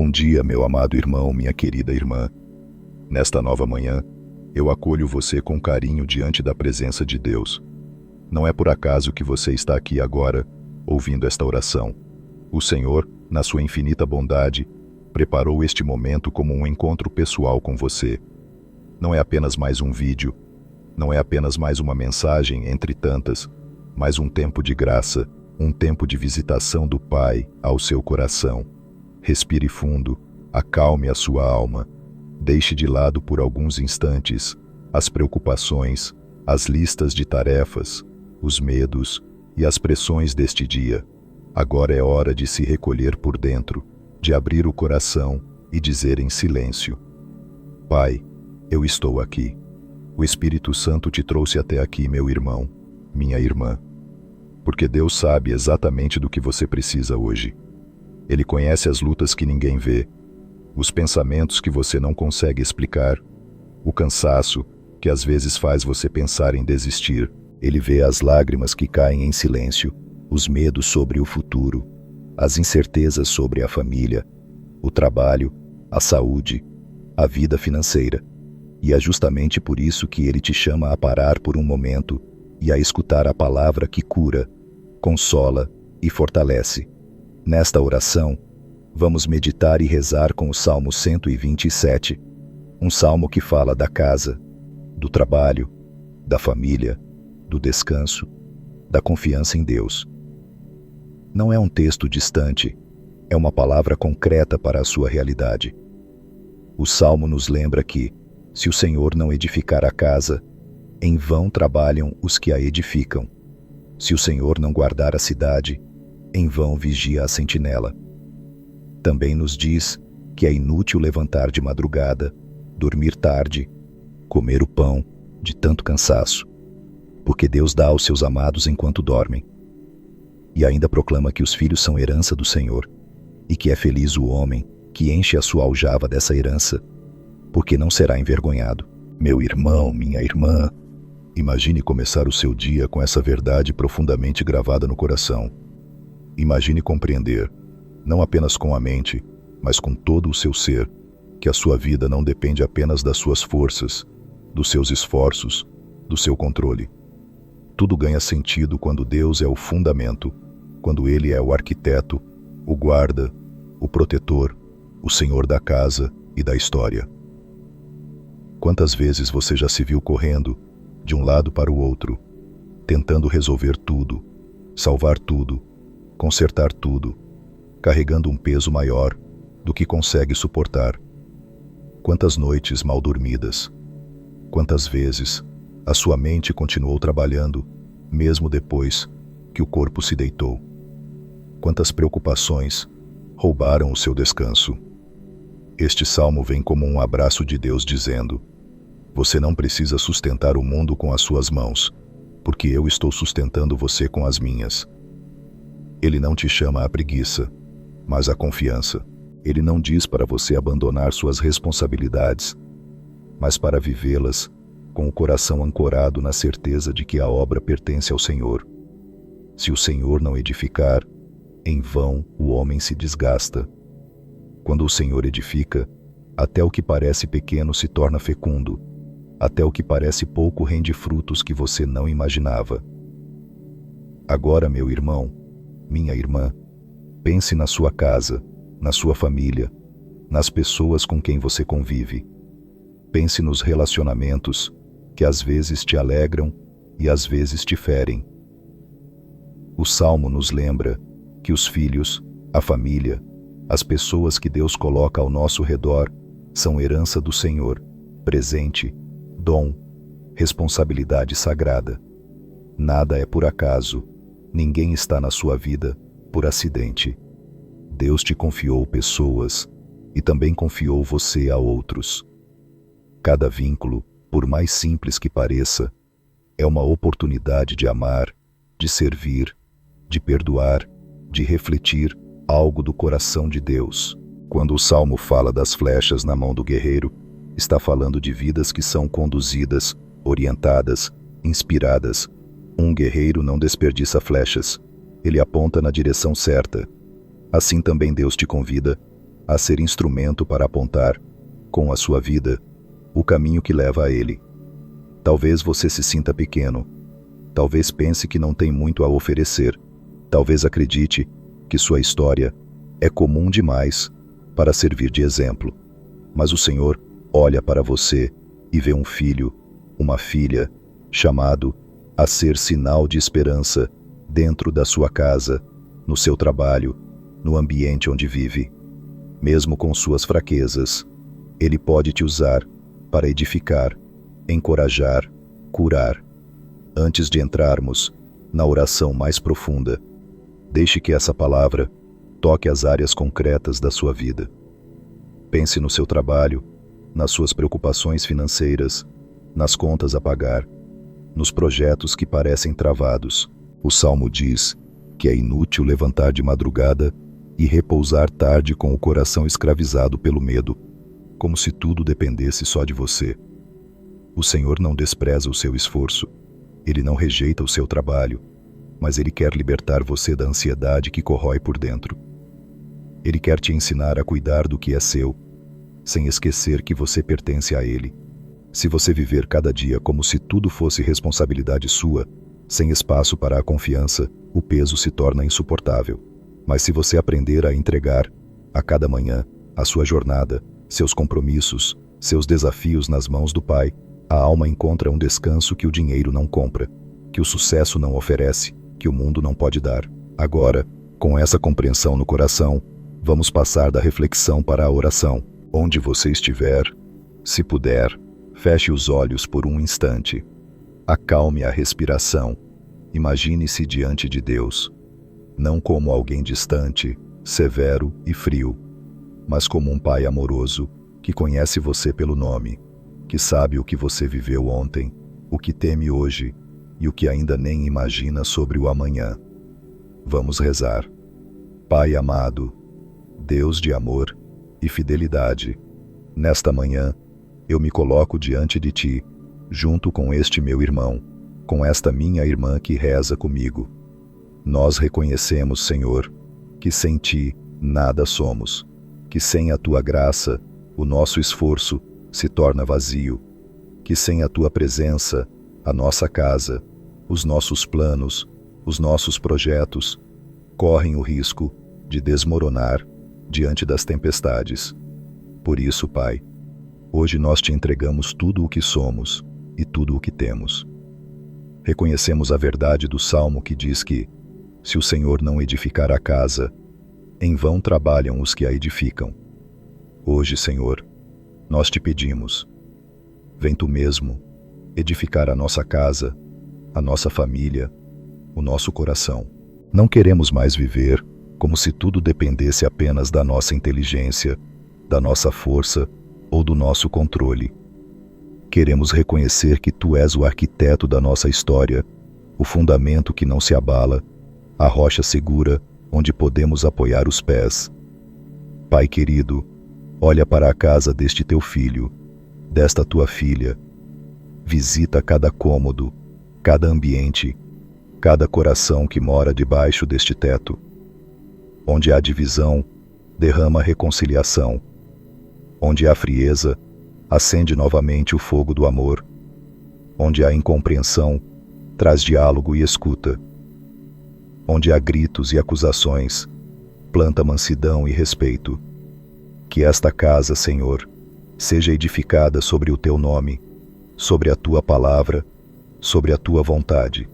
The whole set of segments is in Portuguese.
Bom dia, meu amado irmão, minha querida irmã. Nesta nova manhã, eu acolho você com carinho diante da presença de Deus. Não é por acaso que você está aqui agora, ouvindo esta oração. O Senhor, na sua infinita bondade, preparou este momento como um encontro pessoal com você. Não é apenas mais um vídeo, não é apenas mais uma mensagem entre tantas, mas um tempo de graça, um tempo de visitação do Pai ao seu coração. Respire fundo, acalme a sua alma. Deixe de lado por alguns instantes as preocupações, as listas de tarefas, os medos e as pressões deste dia. Agora é hora de se recolher por dentro, de abrir o coração e dizer em silêncio: Pai, eu estou aqui. O Espírito Santo te trouxe até aqui, meu irmão, minha irmã. Porque Deus sabe exatamente do que você precisa hoje. Ele conhece as lutas que ninguém vê, os pensamentos que você não consegue explicar, o cansaço que às vezes faz você pensar em desistir. Ele vê as lágrimas que caem em silêncio, os medos sobre o futuro, as incertezas sobre a família, o trabalho, a saúde, a vida financeira. E é justamente por isso que ele te chama a parar por um momento e a escutar a palavra que cura, consola e fortalece. Nesta oração, vamos meditar e rezar com o Salmo 127, um salmo que fala da casa, do trabalho, da família, do descanso, da confiança em Deus. Não é um texto distante, é uma palavra concreta para a sua realidade. O salmo nos lembra que, se o Senhor não edificar a casa, em vão trabalham os que a edificam. Se o Senhor não guardar a cidade, em vão vigia a sentinela. Também nos diz que é inútil levantar de madrugada, dormir tarde, comer o pão de tanto cansaço, porque Deus dá aos seus amados enquanto dormem. E ainda proclama que os filhos são herança do Senhor, e que é feliz o homem que enche a sua aljava dessa herança, porque não será envergonhado. Meu irmão, minha irmã, imagine começar o seu dia com essa verdade profundamente gravada no coração. Imagine compreender, não apenas com a mente, mas com todo o seu ser, que a sua vida não depende apenas das suas forças, dos seus esforços, do seu controle. Tudo ganha sentido quando Deus é o fundamento, quando Ele é o arquiteto, o guarda, o protetor, o Senhor da casa e da história. Quantas vezes você já se viu correndo, de um lado para o outro, tentando resolver tudo, salvar tudo, consertar tudo, carregando um peso maior do que consegue suportar? Quantas noites mal dormidas? Quantas vezes a sua mente continuou trabalhando, mesmo depois que o corpo se deitou? Quantas preocupações roubaram o seu descanso? Este salmo vem como um abraço de Deus dizendo: você não precisa sustentar o mundo com as suas mãos, porque eu estou sustentando você com as minhas. Ele não te chama à preguiça, mas à confiança. Ele não diz para você abandonar suas responsabilidades, mas para vivê-las com o coração ancorado na certeza de que a obra pertence ao Senhor. Se o Senhor não edificar, em vão o homem se desgasta. Quando o Senhor edifica, até o que parece pequeno se torna fecundo, até o que parece pouco rende frutos que você não imaginava. Agora, meu irmão, minha irmã, pense na sua casa, na sua família, nas pessoas com quem você convive. Pense nos relacionamentos que às vezes te alegram e às vezes te ferem. O Salmo nos lembra que os filhos, a família, as pessoas que Deus coloca ao nosso redor são herança do Senhor, presente, dom, responsabilidade sagrada. Nada é por acaso. Ninguém está na sua vida por acidente. Deus te confiou pessoas e também confiou você a outros. Cada vínculo, por mais simples que pareça, é uma oportunidade de amar, de servir, de perdoar, de refletir algo do coração de Deus. Quando o Salmo fala das flechas na mão do guerreiro, está falando de vidas que são conduzidas, orientadas, inspiradas. Um guerreiro não desperdiça flechas, ele aponta na direção certa. Assim também Deus te convida a ser instrumento para apontar, com a sua vida, o caminho que leva a Ele. Talvez você se sinta pequeno, talvez pense que não tem muito a oferecer, talvez acredite que sua história é comum demais para servir de exemplo. Mas o Senhor olha para você e vê um filho, uma filha, chamado a ser sinal de esperança dentro da sua casa, no seu trabalho, no ambiente onde vive. Mesmo com suas fraquezas, Ele pode te usar para edificar, encorajar, curar. Antes de entrarmos na oração mais profunda, deixe que essa palavra toque as áreas concretas da sua vida. Pense no seu trabalho, nas suas preocupações financeiras, nas contas a pagar, nos projetos que parecem travados. O Salmo diz que é inútil levantar de madrugada e repousar tarde com o coração escravizado pelo medo, como se tudo dependesse só de você. O Senhor não despreza o seu esforço, Ele não rejeita o seu trabalho, mas Ele quer libertar você da ansiedade que corrói por dentro. Ele quer te ensinar a cuidar do que é seu, sem esquecer que você pertence a Ele. Se você viver cada dia como se tudo fosse responsabilidade sua, sem espaço para a confiança, o peso se torna insuportável. Mas se você aprender a entregar, a cada manhã, a sua jornada, seus compromissos, seus desafios nas mãos do Pai, a alma encontra um descanso que o dinheiro não compra, que o sucesso não oferece, que o mundo não pode dar. Agora, com essa compreensão no coração, vamos passar da reflexão para a oração. Onde você estiver, se puder, feche os olhos por um instante. Acalme a respiração. Imagine-se diante de Deus, não como alguém distante, severo e frio, mas como um Pai amoroso que conhece você pelo nome, que sabe o que você viveu ontem, o que teme hoje e o que ainda nem imagina sobre o amanhã. Vamos rezar. Pai amado, Deus de amor e fidelidade, nesta manhã eu me coloco diante de Ti, junto com este meu irmão, com esta minha irmã que reza comigo. Nós reconhecemos, Senhor, que sem Ti nada somos, que sem a Tua graça o nosso esforço se torna vazio, que sem a Tua presença a nossa casa, os nossos planos, os nossos projetos correm o risco de desmoronar diante das tempestades. Por isso, Pai, hoje nós Te entregamos tudo o que somos e tudo o que temos. Reconhecemos a verdade do Salmo que diz que, se o Senhor não edificar a casa, em vão trabalham os que a edificam. Hoje, Senhor, nós Te pedimos, vem Tu mesmo edificar a nossa casa, a nossa família, o nosso coração. Não queremos mais viver como se tudo dependesse apenas da nossa inteligência, da nossa força ou do nosso controle. Queremos reconhecer que Tu és o arquiteto da nossa história, o fundamento que não se abala, a rocha segura onde podemos apoiar os pés. Pai querido, olha para a casa deste Teu filho, desta Tua filha. Visita cada cômodo, cada ambiente, cada coração que mora debaixo deste teto. Onde há divisão, derrama reconciliação. Onde há frieza, acende novamente o fogo do amor. Onde há incompreensão, traz diálogo e escuta. Onde há gritos e acusações, planta mansidão e respeito. Que esta casa, Senhor, seja edificada sobre o Teu nome, sobre a Tua palavra, sobre a Tua vontade.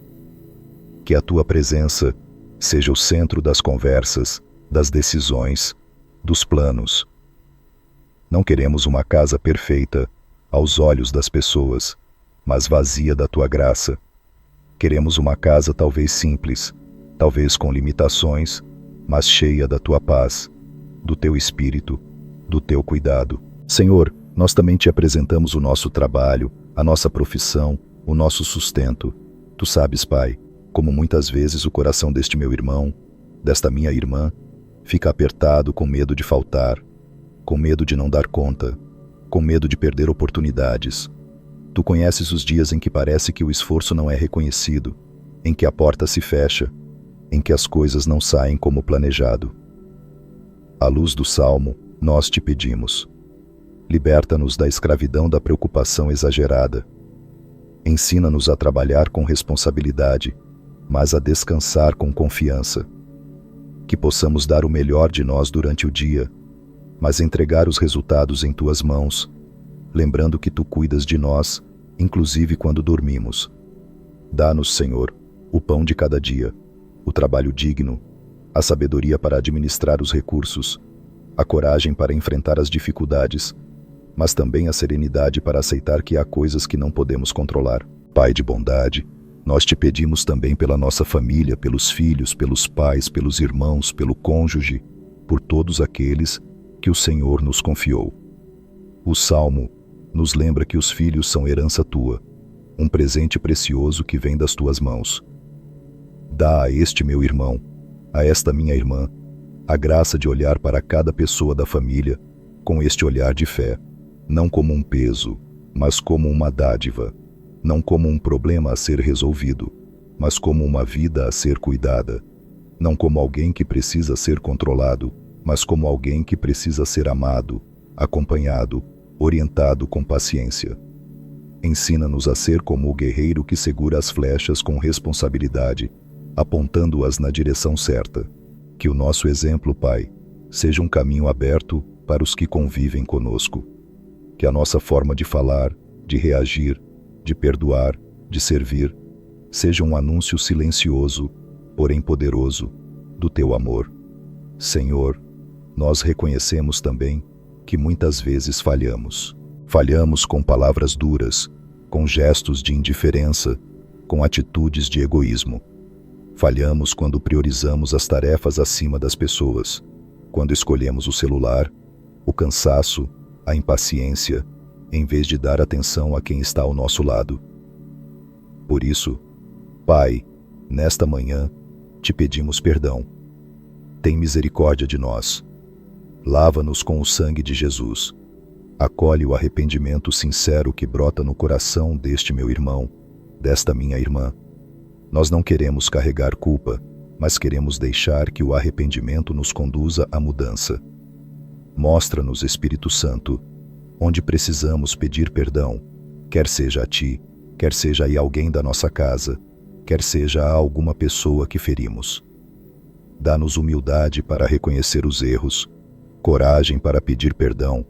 Que a Tua presença seja o centro das conversas, das decisões, dos planos. Não queremos uma casa perfeita aos olhos das pessoas, mas vazia da Tua graça. Queremos uma casa talvez simples, talvez com limitações, mas cheia da Tua paz, do Teu Espírito, do Teu cuidado. Senhor, nós também Te apresentamos o nosso trabalho, a nossa profissão, o nosso sustento. Tu sabes, Pai, como muitas vezes o coração deste meu irmão, desta minha irmã, fica apertado com medo de faltar, com medo de não dar conta, com medo de perder oportunidades. Tu conheces os dias em que parece que o esforço não é reconhecido, em que a porta se fecha, em que as coisas não saem como planejado. À luz do Salmo, Nós te pedimos. Liberta-nos da escravidão da preocupação exagerada. Ensina-nos a trabalhar com responsabilidade, mas a descansar com confiança. Que possamos dar o melhor de nós durante o dia, mas entregar os resultados em tuas mãos, lembrando que tu cuidas de nós, inclusive quando dormimos. Dá-nos, Senhor, o pão de cada dia, o trabalho digno, a sabedoria para administrar os recursos, a coragem para enfrentar as dificuldades, mas também a serenidade para aceitar que há coisas que não podemos controlar. Pai de bondade, nós te pedimos também pela nossa família, pelos filhos, pelos pais, pelos irmãos, pelo cônjuge, por todos aqueles que o Senhor nos confiou. O Salmo nos lembra que os filhos são herança tua, um presente precioso que vem das tuas mãos. Dá a este meu irmão, a esta minha irmã, a graça de olhar para cada pessoa da família com este olhar de fé, não como um peso, mas como uma dádiva, não como um problema a ser resolvido, mas como uma vida a ser cuidada, não como alguém que precisa ser controlado, mas como alguém que precisa ser amado, acompanhado, orientado com paciência. Ensina-nos a ser como o guerreiro que segura as flechas com responsabilidade, apontando-as na direção certa. Que o nosso exemplo, Pai, seja um caminho aberto para os que convivem conosco. Que a nossa forma de falar, de reagir, de perdoar, de servir, seja um anúncio silencioso, porém poderoso, do teu amor. Senhor, nós reconhecemos também que muitas vezes falhamos. Falhamos com palavras duras, com gestos de indiferença, com atitudes de egoísmo. Falhamos quando priorizamos as tarefas acima das pessoas, quando escolhemos o celular, o cansaço, a impaciência, em vez de dar atenção a quem está ao nosso lado. Por isso, Pai, nesta manhã, te pedimos perdão. Tem misericórdia de nós. Lava-nos com o sangue de Jesus. Acolhe o arrependimento sincero que brota no coração deste meu irmão, desta minha irmã. Nós não queremos carregar culpa, mas queremos deixar que o arrependimento nos conduza à mudança. Mostra-nos, Espírito Santo, onde precisamos pedir perdão, quer seja a Ti, quer seja a alguém da nossa casa, quer seja a alguma pessoa que ferimos. Dá-nos humildade para reconhecer os erros, coragem para pedir perdão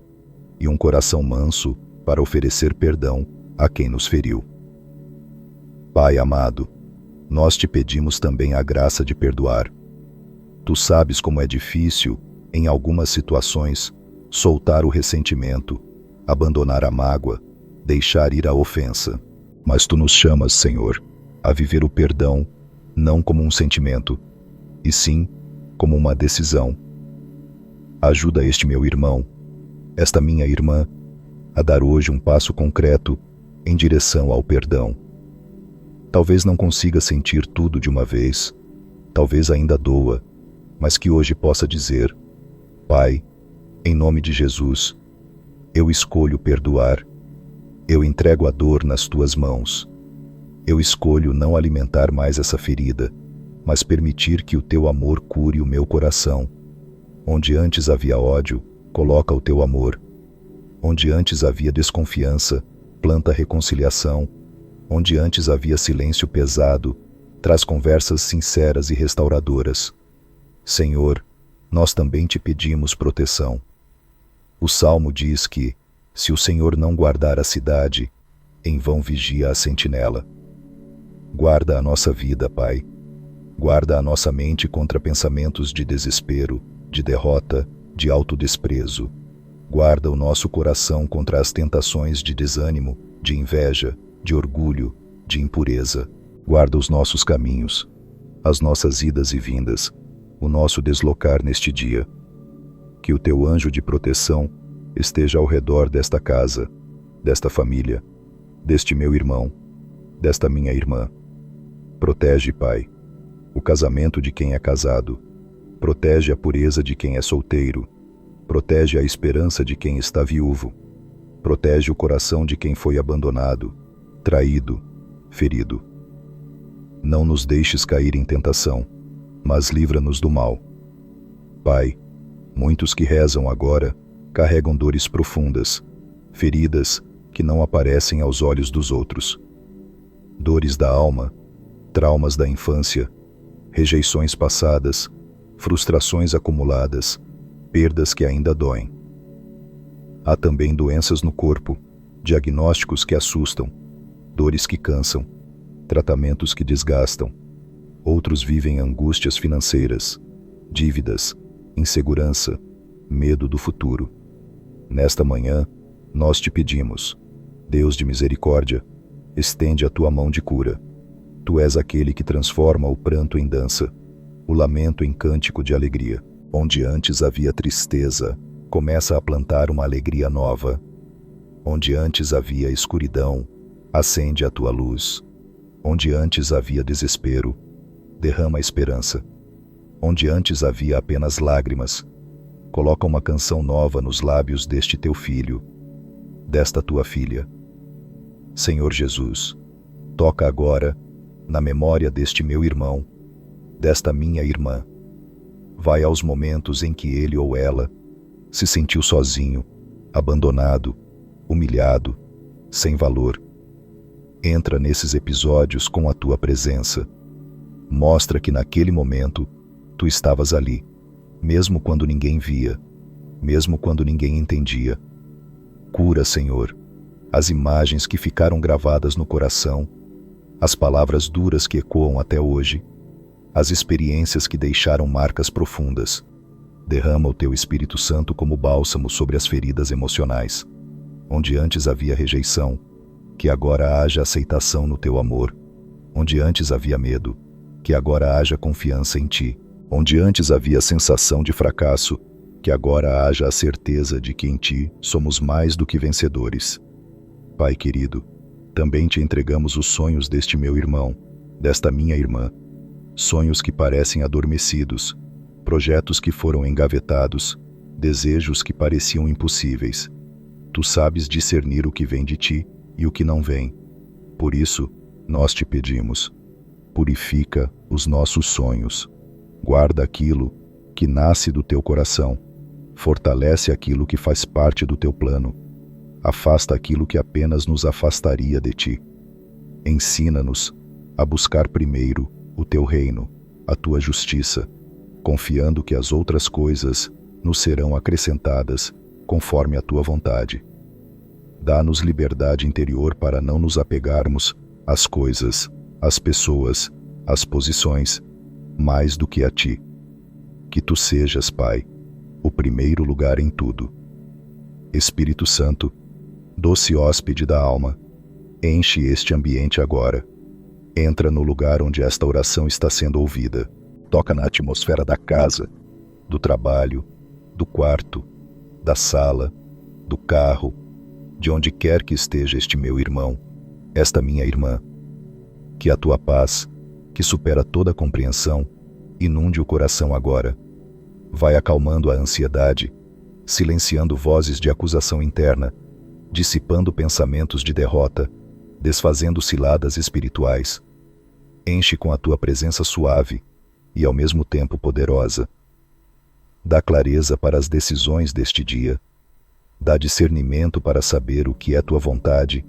e um coração manso para oferecer perdão a quem nos feriu. Pai amado, nós te pedimos também a graça de perdoar. Tu sabes como é difícil, em algumas situações, soltar o ressentimento, abandonar a mágoa, deixar ir a ofensa. Mas tu nos chamas, Senhor, a viver o perdão não como um sentimento, e sim como uma decisão. Ajuda este meu irmão, esta minha irmã, a dar hoje um passo concreto em direção ao perdão. Talvez não consiga sentir tudo de uma vez, talvez ainda doa, mas que hoje possa dizer: Pai, em nome de Jesus, eu escolho perdoar. Eu entrego a dor nas tuas mãos. Eu escolho não alimentar mais essa ferida, mas permitir que o teu amor cure o meu coração. Onde antes havia ódio, coloca o teu amor. Onde antes havia desconfiança, planta reconciliação. Onde antes havia silêncio pesado, traz conversas sinceras e restauradoras. Senhor, nós também te pedimos proteção. O Salmo diz que, se o Senhor não guardar a cidade, em vão vigia a sentinela. Guarda a nossa vida, Pai. Guarda a nossa mente contra pensamentos de desespero, de derrota, de autodesprezo. Guarda o nosso coração contra as tentações de desânimo, de inveja, de orgulho, de impureza. Guarda os nossos caminhos, as nossas idas e vindas, o nosso deslocar neste dia. Que o teu anjo de proteção esteja ao redor desta casa, desta família, deste meu irmão, desta minha irmã. Protege, Pai, o casamento de quem é casado. Protege a pureza de quem é solteiro. Protege a esperança de quem está viúvo. Protege o coração de quem foi abandonado, traído, ferido. Não nos deixes cair em tentação, mas livra-nos do mal. Pai, Muitos que rezam agora carregam dores profundas, feridas que não aparecem aos olhos dos outros. Dores da alma, traumas da infância, rejeições passadas, frustrações acumuladas, perdas que ainda doem. Há também doenças no corpo, diagnósticos que assustam, dores que cansam, tratamentos que desgastam. Outros vivem angústias financeiras, dívidas, insegurança, medo do futuro. Nesta manhã, nós te pedimos, Deus de misericórdia, estende a tua mão de cura. Tu és aquele que transforma o pranto em dança, o lamento em cântico de alegria. Onde antes havia tristeza, começa a plantar uma alegria nova. Onde antes havia escuridão, acende a tua luz. Onde antes havia desespero, derrama esperança. Onde antes havia apenas lágrimas, coloca uma canção nova nos lábios deste teu filho, desta tua filha. Senhor Jesus, toca agora na memória deste meu irmão, desta minha irmã. Vai aos momentos em que ele ou ela se sentiu sozinho, abandonado, humilhado, sem valor. Entra nesses episódios com a tua presença. Mostra que naquele momento tu estavas ali, mesmo quando ninguém via, mesmo quando ninguém entendia. Cura, Senhor, as imagens que ficaram gravadas no coração, as palavras duras que ecoam até hoje, as experiências que deixaram marcas profundas. Derrama o teu Espírito Santo como bálsamo sobre as feridas emocionais. Onde antes havia rejeição, que agora haja aceitação no teu amor. Onde antes havia medo, que agora haja confiança em ti. Onde antes havia sensação de fracasso, que agora haja a certeza de que em ti somos mais do que vencedores. Pai querido, também te entregamos os sonhos deste meu irmão, desta minha irmã. Sonhos que parecem adormecidos, projetos que foram engavetados, desejos que pareciam impossíveis. Tu sabes discernir o que vem de ti e o que não vem. Por isso, nós te pedimos, purifica os nossos sonhos. Guarda aquilo que nasce do teu coração. Fortalece aquilo que faz parte do teu plano. Afasta aquilo que apenas nos afastaria de ti. Ensina-nos a buscar primeiro o teu reino, a tua justiça, confiando que as outras coisas nos serão acrescentadas conforme a tua vontade. Dá-nos liberdade interior para não nos apegarmos às coisas, às pessoas, às posições, mais do que a ti. Que tu sejas, Pai, o primeiro lugar em tudo. Espírito Santo, doce hóspede da alma, enche este ambiente agora. Entra no lugar onde esta oração está sendo ouvida. Toca na atmosfera da casa, do trabalho, do quarto, da sala, do carro, de onde quer que esteja este meu irmão, esta minha irmã. Que a tua paz, que supera toda compreensão, inunde o coração agora. Vai acalmando a ansiedade, silenciando vozes de acusação interna, dissipando pensamentos de derrota, desfazendo ciladas espirituais. Enche com a tua presença suave e ao mesmo tempo poderosa. Dá clareza para as decisões deste dia. Dá discernimento para saber o que é tua vontade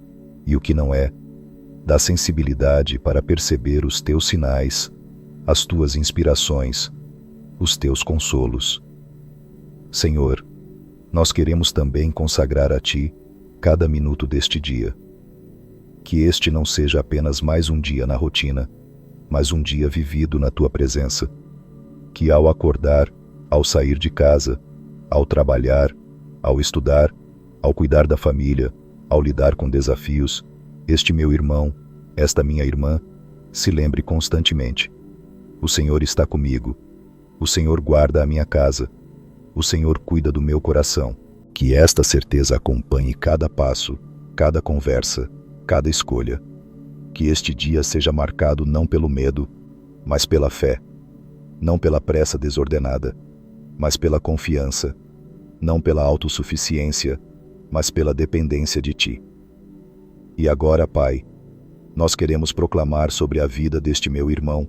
e o que não é. Dá sensibilidade para perceber os teus sinais, as tuas inspirações, os teus consolos. Senhor, nós queremos também consagrar a ti cada minuto deste dia. Que este não seja apenas mais um dia na rotina, mas um dia vivido na tua presença. Que ao acordar, ao sair de casa, ao trabalhar, ao estudar, ao cuidar da família, ao lidar com desafios, este meu irmão, esta minha irmã, se lembre constantemente: o Senhor está comigo, o Senhor guarda a minha casa, o Senhor cuida do meu coração. Que esta certeza acompanhe cada passo, cada conversa, cada escolha. Que este dia seja marcado não pelo medo, mas pela fé, não pela pressa desordenada, mas pela confiança, não pela autossuficiência, mas pela dependência de ti. E agora, Pai, nós queremos proclamar sobre a vida deste meu irmão,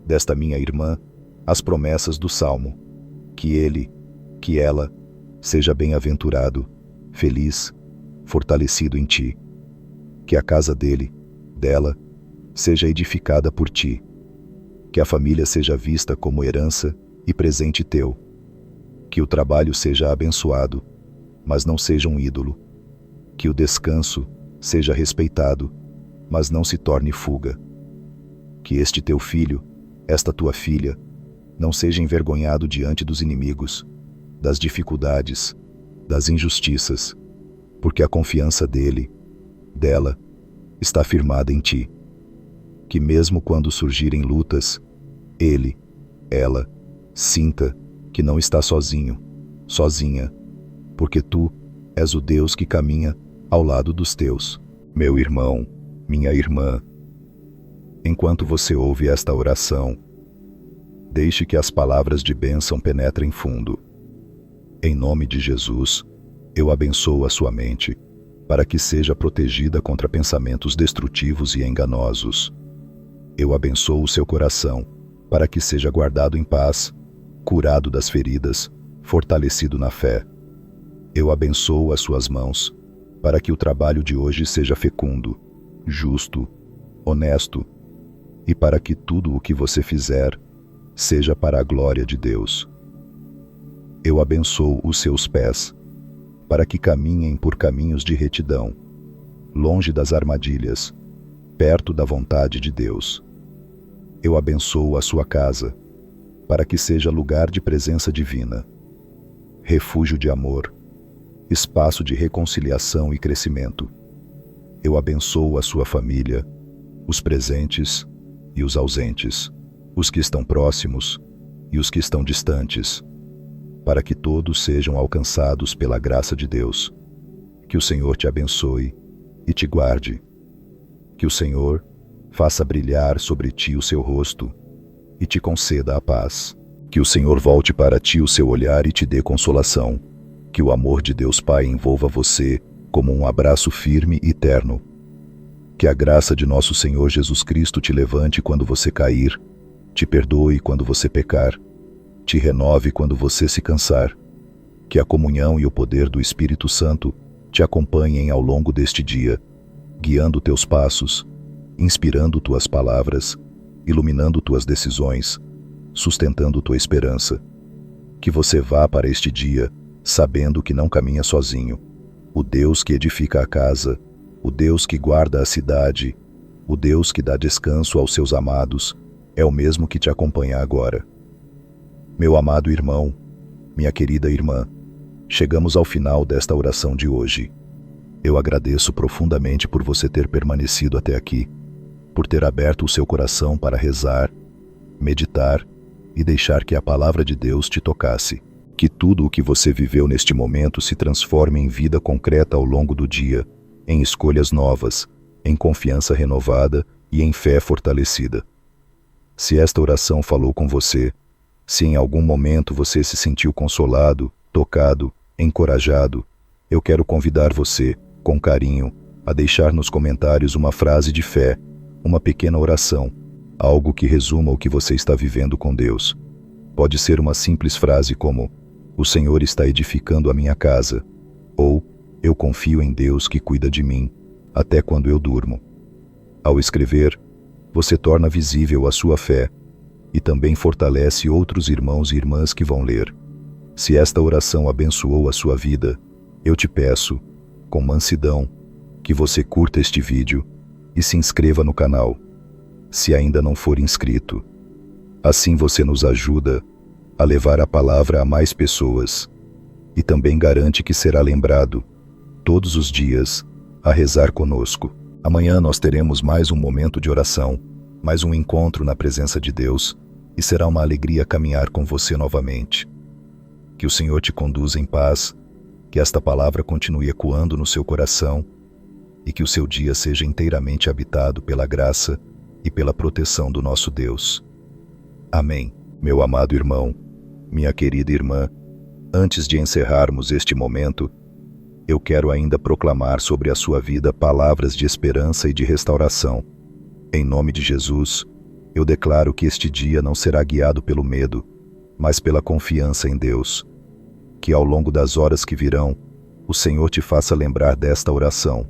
desta minha irmã, as promessas do Salmo. Que ele, Que ela seja bem-aventurado, feliz, fortalecido em ti. Que a casa dela, seja edificada por ti. Que a família seja vista como herança e presente teu. Que o trabalho seja abençoado, mas não seja um ídolo. Que o descanso seja respeitado, mas não se torne fuga. Que este teu filho, esta tua filha, não seja envergonhado diante dos inimigos, das dificuldades, das injustiças, porque a confiança dela, está firmada em ti. Que mesmo quando surgirem lutas, ela, sinta que não está sozinho, sozinha, porque tu és o Deus que caminha ao lado dos teus. Meu irmão, minha irmã, enquanto você ouve esta oração, deixe que as palavras de bênção penetrem fundo. Em nome de Jesus, eu abençoo a sua mente, para que seja protegida contra pensamentos destrutivos e enganosos. Eu abençoo o seu coração, para que seja guardado em paz, curado das feridas, fortalecido na fé. Eu abençoo as suas mãos, para que o trabalho de hoje seja fecundo, justo, honesto, e para que tudo o que você fizer seja para a glória de Deus. Eu abençoo os seus pés, para que caminhem por caminhos de retidão, longe das armadilhas, perto da vontade de Deus. Eu abençoo a sua casa, para que seja lugar de presença divina, refúgio de amor, espaço de reconciliação e crescimento. Eu abençoo a sua família, os presentes e os ausentes, os que estão próximos e os que estão distantes, para que todos sejam alcançados pela graça de Deus. Que o Senhor te abençoe e te guarde. Que o Senhor faça brilhar sobre ti o seu rosto e te conceda a paz. Que o Senhor volte para ti o seu olhar e te dê consolação. Que o amor de Deus Pai envolva você como um abraço firme e terno. Que a graça de nosso Senhor Jesus Cristo te levante quando você cair, te perdoe quando você pecar, te renove quando você se cansar. Que a comunhão e o poder do Espírito Santo te acompanhem ao longo deste dia, guiando teus passos, inspirando tuas palavras, iluminando tuas decisões, sustentando tua esperança. Que você vá para este dia sabendo que não caminha sozinho. O Deus que edifica a casa, o Deus que guarda a cidade, o Deus que dá descanso aos seus amados, é o mesmo que te acompanha agora. Meu amado irmão, minha querida irmã, chegamos ao final desta oração de hoje. Eu agradeço profundamente por você ter permanecido até aqui, por ter aberto o seu coração para rezar, meditar e deixar que a palavra de Deus te tocasse. Que tudo o que você viveu neste momento se transforme em vida concreta ao longo do dia, em escolhas novas, em confiança renovada e em fé fortalecida. Se esta oração falou com você, se em algum momento você se sentiu consolado, tocado, encorajado, eu quero convidar você, com carinho, a deixar nos comentários uma frase de fé, uma pequena oração, algo que resuma o que você está vivendo com Deus. Pode ser uma simples frase como: "O Senhor está edificando a minha casa", ou "Eu confio em Deus que cuida de mim, até quando eu durmo". Ao escrever, você torna visível a sua fé e também fortalece outros irmãos e irmãs que vão ler. Se esta oração abençoou a sua vida, eu te peço, com mansidão, que você curta este vídeo e se inscreva no canal, se ainda não for inscrito. Assim você nos ajuda a levar a palavra a mais pessoas e também garante que será lembrado, todos os dias, a rezar conosco. Amanhã nós teremos mais um momento de oração, mais um encontro na presença de Deus, e será uma alegria caminhar com você novamente. Que o Senhor te conduza em paz, que esta palavra continue ecoando no seu coração e que o seu dia seja inteiramente habitado pela graça e pela proteção do nosso Deus. Amém. Meu amado irmão, minha querida irmã, antes de encerrarmos este momento, eu quero ainda proclamar sobre a sua vida palavras de esperança e de restauração. Em nome de Jesus, eu declaro que este dia não será guiado pelo medo, mas pela confiança em Deus. Que ao longo das horas que virão, o Senhor te faça lembrar desta oração,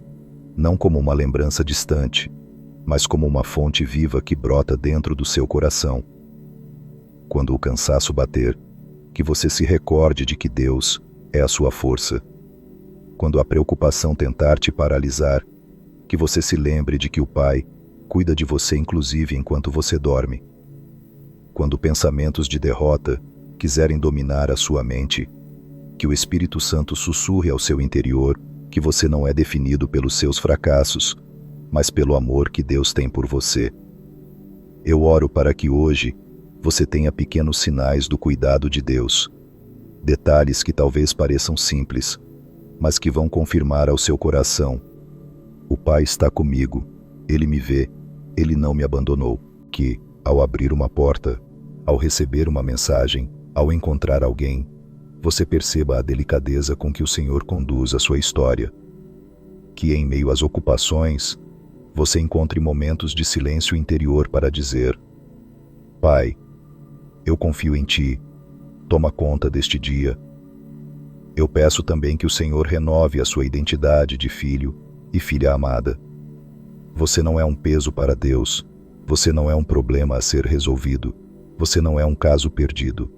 não como uma lembrança distante, mas como uma fonte viva que brota dentro do seu coração. Quando o cansaço bater, que você se recorde de que Deus é a sua força. Quando a preocupação tentar te paralisar, que você se lembre de que o Pai cuida de você inclusive enquanto você dorme. Quando pensamentos de derrota quiserem dominar a sua mente, que o Espírito Santo sussurre ao seu interior que você não é definido pelos seus fracassos, mas pelo amor que Deus tem por você. Eu oro para que hoje você tenha pequenos sinais do cuidado de Deus, detalhes que talvez pareçam simples, mas que vão confirmar ao seu coração: o Pai está comigo, Ele me vê, Ele não me abandonou. Que, ao abrir uma porta, ao receber uma mensagem, ao encontrar alguém, você perceba a delicadeza com que o Senhor conduz a sua história. Que em meio às ocupações, você encontre momentos de silêncio interior para dizer: Pai, eu confio em Ti, toma conta deste dia. Eu peço também que o Senhor renove a sua identidade de filho e filha amada. Você não é um peso para Deus, você não é um problema a ser resolvido, você não é um caso perdido.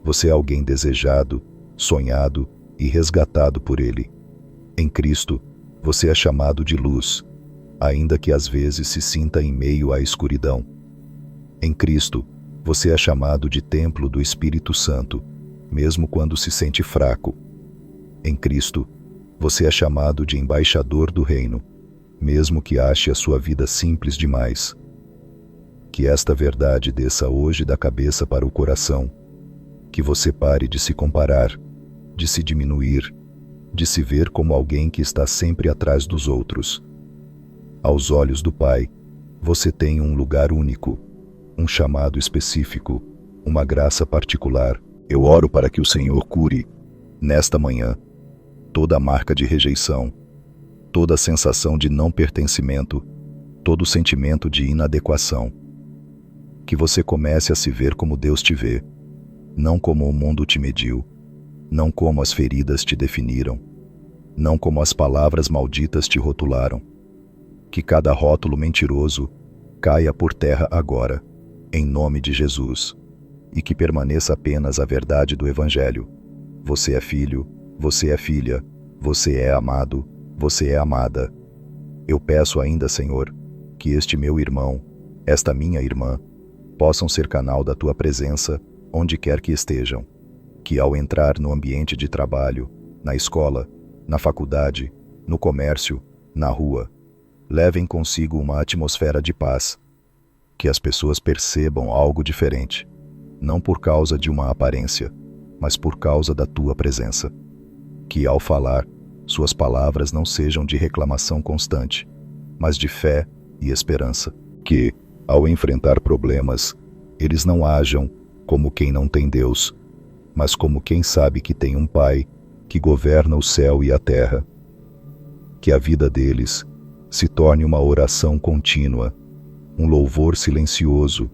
Você é alguém desejado, sonhado e resgatado por Ele. Em Cristo, você é chamado de luz, ainda que às vezes se sinta em meio à escuridão. Em Cristo, você é chamado de templo do Espírito Santo, mesmo quando se sente fraco. Em Cristo, você é chamado de embaixador do reino, mesmo que ache a sua vida simples demais. Que esta verdade desça hoje da cabeça para o coração. Que você pare de se comparar, de se diminuir, de se ver como alguém que está sempre atrás dos outros. Aos olhos do Pai, você tem um lugar único, um chamado específico, uma graça particular. Eu oro para que o Senhor cure, nesta manhã, toda a marca de rejeição, toda a sensação de não pertencimento, todo o sentimento de inadequação. Que você comece a se ver como Deus te vê, não como o mundo te mediu, não como as feridas te definiram, não como as palavras malditas te rotularam. Que cada rótulo mentiroso caia por terra agora, em nome de Jesus, e que permaneça apenas a verdade do Evangelho. Você é filho, você é filha, você é amado, você é amada. Eu peço ainda, Senhor, que este meu irmão, esta minha irmã, possam ser canal da Tua presença onde quer que estejam. Que ao entrar no ambiente de trabalho, na escola, na faculdade, no comércio, na rua, levem consigo uma atmosfera de paz. Que as pessoas percebam algo diferente, não por causa de uma aparência, mas por causa da Tua presença. Que ao falar, suas palavras não sejam de reclamação constante, mas de fé e esperança. Que, ao enfrentar problemas, eles não hajam como quem não tem Deus, mas como quem sabe que tem um Pai que governa o céu e a terra. Que a vida deles se torne uma oração contínua, um louvor silencioso,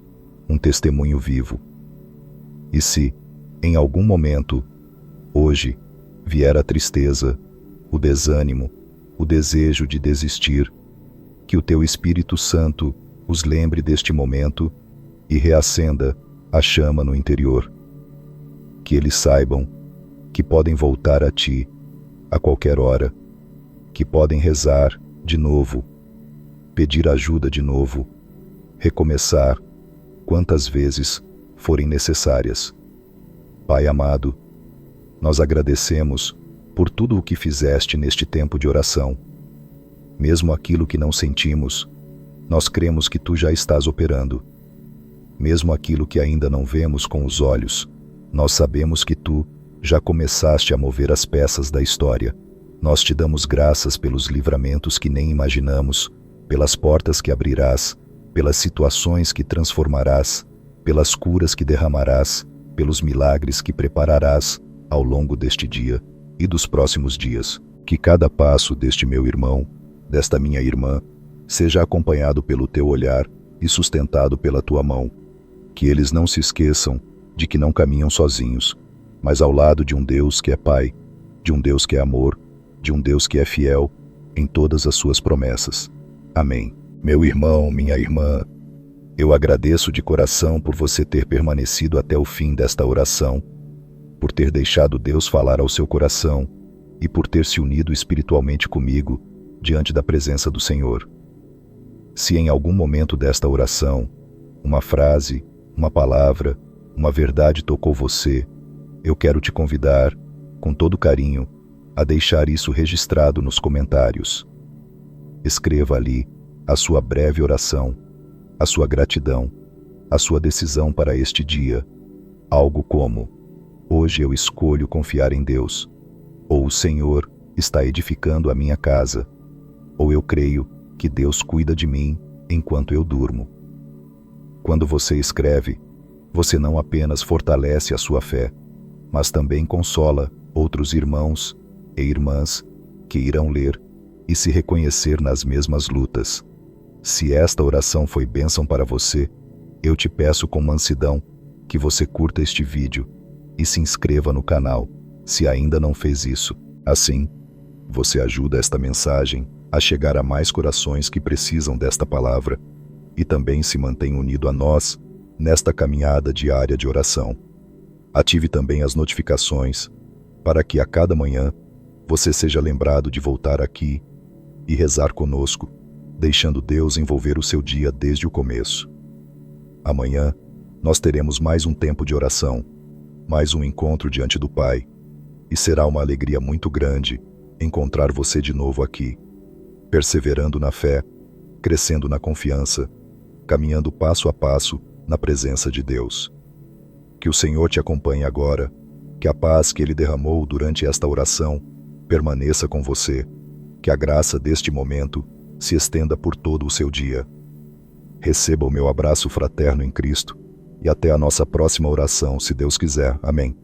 um testemunho vivo. E se, em algum momento, hoje, vier a tristeza, o desânimo, o desejo de desistir, que o Teu Espírito Santo os lembre deste momento e reacenda a chama no interior. Que eles saibam que podem voltar a Ti a qualquer hora, que podem rezar de novo, pedir ajuda de novo, recomeçar quantas vezes forem necessárias. Pai amado, nós agradecemos por tudo o que fizeste neste tempo de oração. Mesmo aquilo que não sentimos, nós cremos que Tu já estás operando. Mesmo aquilo que ainda não vemos com os olhos, nós sabemos que Tu já começaste a mover as peças da história. Nós Te damos graças pelos livramentos que nem imaginamos, pelas portas que abrirás, pelas situações que transformarás, pelas curas que derramarás, pelos milagres que prepararás ao longo deste dia e dos próximos dias. Que cada passo deste meu irmão, desta minha irmã, seja acompanhado pelo Teu olhar e sustentado pela Tua mão. Que eles não se esqueçam de que não caminham sozinhos, mas ao lado de um Deus que é Pai, de um Deus que é amor, de um Deus que é fiel em todas as suas promessas. Amém. Meu irmão, minha irmã, eu agradeço de coração por você ter permanecido até o fim desta oração, por ter deixado Deus falar ao seu coração e por ter se unido espiritualmente comigo diante da presença do Senhor. Se em algum momento desta oração, uma frase, uma palavra, uma verdade tocou você, eu quero te convidar, com todo carinho, a deixar isso registrado nos comentários. Escreva ali a sua breve oração, a sua gratidão, a sua decisão para este dia, algo como: hoje eu escolho confiar em Deus, ou o Senhor está edificando a minha casa, ou eu creio que Deus cuida de mim enquanto eu durmo. Quando você escreve, você não apenas fortalece a sua fé, mas também consola outros irmãos e irmãs que irão ler e se reconhecer nas mesmas lutas. Se esta oração foi bênção para você, eu te peço com mansidão que você curta este vídeo e se inscreva no canal, se ainda não fez isso. Assim, você ajuda esta mensagem a chegar a mais corações que precisam desta palavra e também se mantém unido a nós nesta caminhada diária de oração. Ative também as notificações para que a cada manhã você seja lembrado de voltar aqui e rezar conosco, deixando Deus envolver o seu dia desde o começo. Amanhã nós teremos mais um tempo de oração, mais um encontro diante do Pai, e será uma alegria muito grande encontrar você de novo aqui, perseverando na fé, crescendo na confiança, caminhando passo a passo na presença de Deus. Que o Senhor te acompanhe agora, que a paz que Ele derramou durante esta oração permaneça com você, que a graça deste momento se estenda por todo o seu dia. Receba o meu abraço fraterno em Cristo e até a nossa próxima oração, se Deus quiser. Amém.